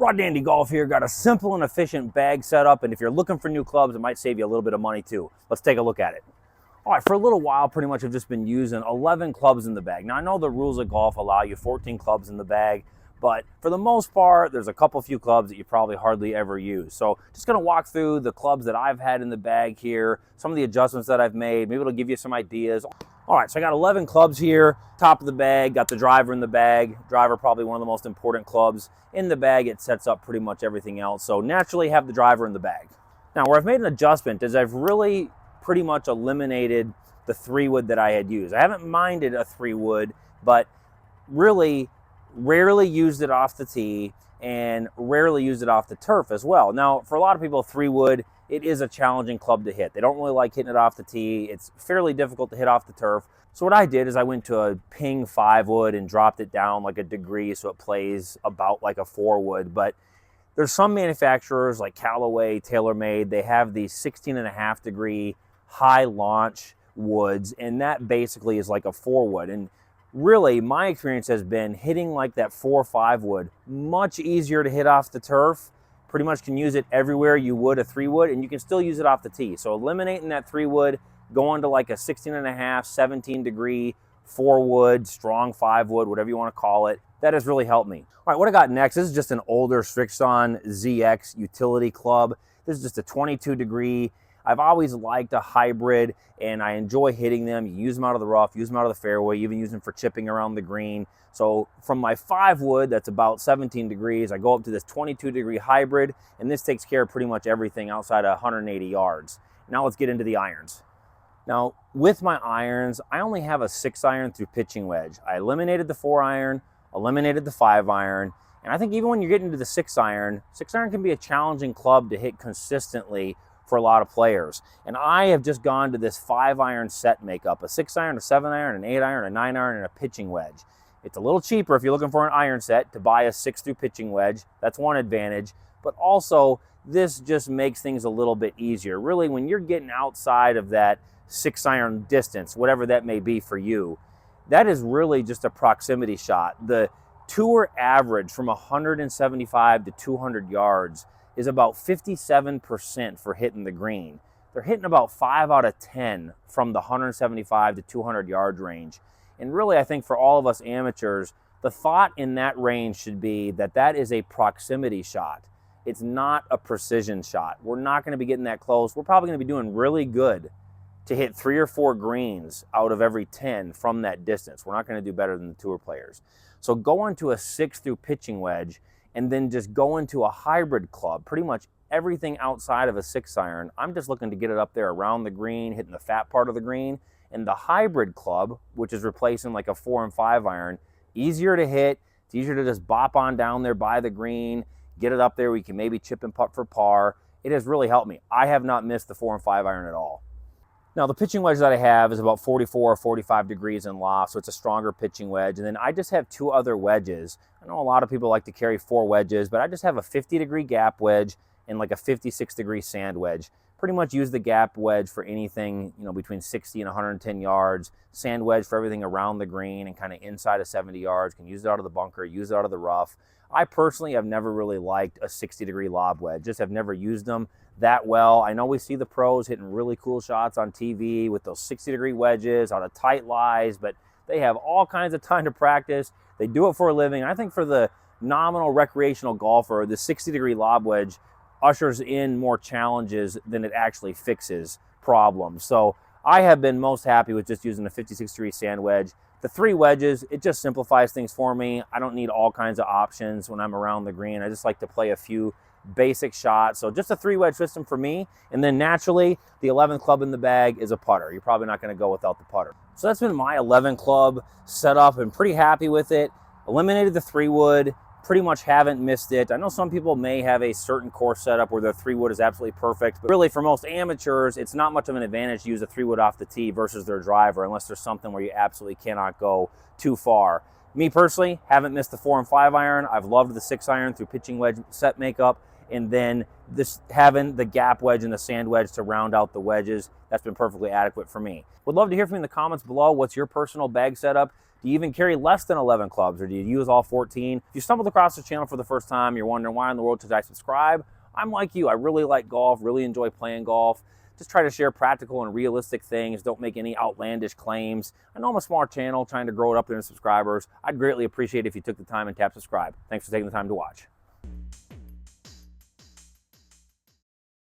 Rod Dandy Golf here. Got a simple and efficient bag setup, and if you're looking for new clubs, it might save you a little bit of money too. Let's take a look at it. All right, for a little while, pretty much I've just been using 11 clubs in the bag. Now, I know the rules of golf allow you 14 clubs in the bag, but for the most part, there's a few clubs that you probably hardly ever use. So just gonna walk through the clubs that I've had in the bag here, some of the adjustments that I've made. Maybe it'll give you some ideas. All right, so I got 11 clubs here, top of the bag, got the driver in the bag. Driver, probably one of the most important clubs in the bag. It sets up pretty much everything else. So naturally have the driver in the bag. Now, where I've made an adjustment is I've really pretty much eliminated the 3-wood that I had used. I haven't minded a 3-wood, but really rarely used it off the tee and rarely used it off the turf as well. Now, for a lot of people, 3-wood, it is a challenging club to hit. They don't really like hitting it off the tee. It's fairly difficult to hit off the turf. So what I did is I went to a ping 5-wood and dropped it down like a degree so it plays about like a 4-wood. But there's some manufacturers like Callaway, TaylorMade, they have these 16.5 degree high launch woods, and that basically is like a 4-wood. And really, my experience has been hitting like that 4 or 5-wood, much easier to hit off the turf. Pretty much can use it everywhere you would a 3-wood, and you can still use it off the tee. So eliminating that 3-wood, going to like a 16.5, 17 degree 4-wood, strong 5-wood, whatever you want to call it, that has really helped me. All right, what I got next, this is just an older Strixon ZX utility club. This is just a 22 degree. I've always liked a hybrid, and I enjoy hitting them. You use them out of the rough, use them out of the fairway, you even use them for chipping around the green. So from my 5-wood, that's about 17 degrees, I go up to this 22 degree hybrid, and this takes care of pretty much everything outside of 180 yards. Now let's get into the irons. Now, with my irons, I only have a 6-iron through pitching wedge. I eliminated the 4-iron, eliminated the 5-iron, and I think even when you're getting to the 6-iron, 6-iron can be a challenging club to hit consistently for a lot of players. And I have just gone to this 5-iron set makeup, a 6-iron, a 7-iron, an 8-iron, a 9-iron, and a pitching wedge. It's a little cheaper if you're looking for an iron set to buy a 6 through pitching wedge. That's one advantage, but also this just makes things a little bit easier. Really, when you're getting outside of that 6-iron distance, whatever that may be for you, that is really just a proximity shot. The tour average from 175 to 200 yards is about 57% for hitting the green. They're hitting about 5 out of 10 from the 175 to 200 yard range. And really, I think for all of us amateurs, the thought in that range should be that that is a proximity shot. It's not a precision shot. We're not going to be getting that close. We're probably going to be doing really good to hit 3 or 4 greens out of every 10 from that distance. We're not going to do better than the tour players. So go into a 6 through pitching wedge, and then just go into a hybrid club, pretty much everything outside of a 6-iron. I'm just looking to get it up there around the green, hitting the fat part of the green. And the hybrid club, which is replacing like a 4 and 5-iron, easier to hit. It's easier to just bop on down there by the green, get it up there. We can maybe chip and putt for par. It has really helped me. I have not missed the 4 and 5-iron at all. Now, the pitching wedge that I have is about 44 or 45 degrees in loft, so it's a stronger pitching wedge. And then I just have 2 other wedges. I know a lot of people like to carry 4 wedges, but I just have a 50-degree gap wedge and like a 56-degree sand wedge. Pretty much use the gap wedge for anything, between 60 and 110 yards. Sand wedge for everything around the green and kind of inside of 70 yards. Can use it out of the bunker, use it out of the rough. I personally have never really liked a 60-degree lob wedge. Just have never used them that well. I know we see the pros hitting really cool shots on TV with those 60-degree wedges out of tight lies, but they have all kinds of time to practice. They do it for a living. I think for the nominal recreational golfer, the 60-degree lob wedge ushers in more challenges than it actually fixes problems. So I have been most happy with just using a 56-degree sand wedge. The 3 wedges, it just simplifies things for me. I don't need all kinds of options when I'm around the green. I just like to play a few basic shots. So just a 3-wedge system for me. And then naturally, the 11th club in the bag is a putter. You're probably not going to go without the putter. So that's been my 11 club setup. I'm pretty happy with it. Eliminated the 3-wood. Pretty much haven't missed it. I know some people may have a certain course setup where their 3-wood is absolutely perfect, but really for most amateurs, it's not much of an advantage to use a 3-wood off the tee versus their driver, unless there's something where you absolutely cannot go too far. Me personally, haven't missed the 4 and 5-iron. I've loved the 6-iron through pitching wedge set makeup, and then this having the gap wedge and the sand wedge to round out the wedges, that's been perfectly adequate for me. Would love to hear from you in the comments below. What's your personal bag setup? Do you even carry less than 11 clubs, or do you use all 14? If you stumbled across the channel for the first time, you're wondering why in the world should I subscribe? I'm like you. I really like golf, really enjoy playing golf. Just try to share practical and realistic things. Don't make any outlandish claims. I know I'm a small channel trying to grow it up there in subscribers. I'd greatly appreciate it if you took the time and tapped subscribe. Thanks for taking the time to watch.